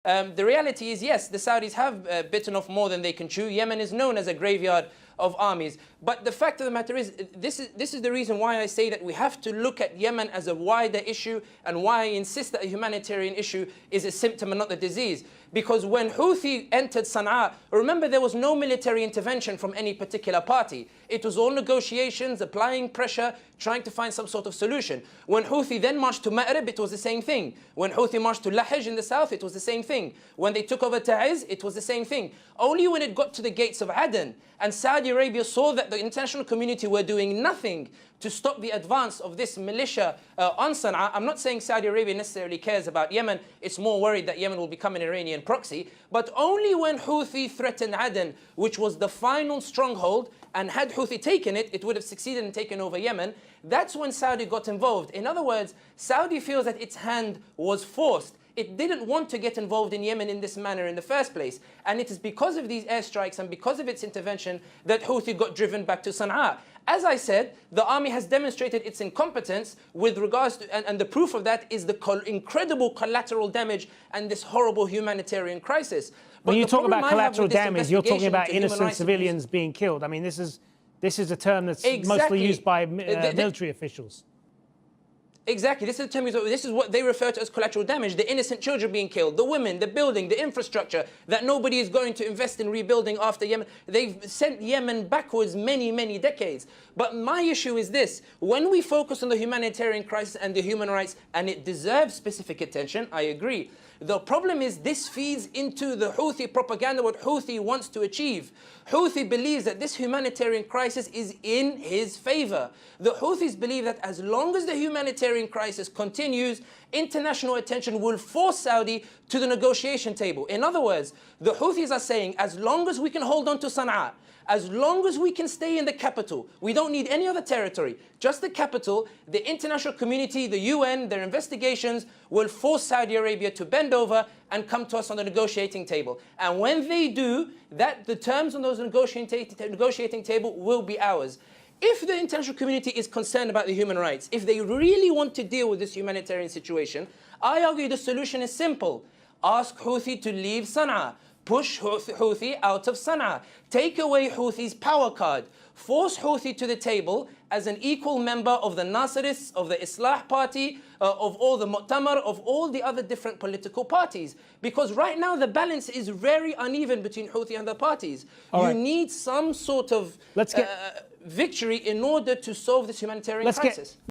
The reality is, yes, the Saudis have bitten off more than they can chew. Yemen is known as a graveyard of armies. But the fact of the matter is, this is the reason why I say that we have to look at Yemen as a wider issue, and why I insist that a humanitarian issue is a symptom and not the disease. Because when Houthi entered Sana'a, remember, there was no military intervention from any particular party. It was all negotiations, applying pressure, trying to find some sort of solution. When Houthi then marched to Ma'rib, it was the same thing. When Houthi marched to Lahij in the south, it was the same thing. When they took over Ta'iz, it was the same thing. Only when it got to the gates of Aden and Saudi Arabia saw that the international community were doing nothing to stop the advance of this militia on Sana'a. I'm not saying Saudi Arabia necessarily cares about Yemen. It's more worried that Yemen will become an Iranian proxy. But only when Houthi threatened Aden, which was the final stronghold, and had Houthi taken it, it would have succeeded in taking over Yemen. That's when Saudi got involved. In other words, Saudi feels that its hand was forced. It didn't want to get involved in Yemen in this manner in the first place. And it is because of these airstrikes and because of its intervention that Houthi got driven back to Sana'a. As I said, the army has demonstrated its incompetence with regards to, and the proof of that is the incredible collateral damage and this horrible humanitarian crisis. When you talk about collateral damage, you're talking about innocent civilians being killed. I mean, this is a term that's mostly used by military officials. Exactly. This is what they refer to as collateral damage. The innocent children being killed, the women, the building, the infrastructure that nobody is going to invest in rebuilding after Yemen. They've sent Yemen backwards many, many decades. But my issue is this. When we focus on the humanitarian crisis and the human rights, and it deserves specific attention, I agree. The problem is this feeds into the Houthi propaganda, what Houthi wants to achieve. Houthi believes that this humanitarian crisis is in his favor. The Houthis believe that as long as the humanitarian crisis continues, international attention will force Saudi to the negotiation table. In other words, the Houthis are saying, as long as we can hold on to Sana'a, as long as we can stay in the capital, we don't need any other territory, just the capital, the international community, the UN, their investigations will force Saudi Arabia to bend over and come to us on the negotiating table. And when they do, the terms on those negotiating table will be ours. If the international community is concerned about the human rights, if they really want to deal with this humanitarian situation, I argue the solution is simple. Ask Houthi to leave Sana'a. Push Houthi out of Sana'a. Take away Houthi's power card. Force Houthi to the table as an equal member of the Nasirists, of the Islah Party, of all the Mu'tamar, of all the other different political parties. Because right now the balance is very uneven between Houthi and the parties. You need some sort of victory in order to solve this humanitarian crisis.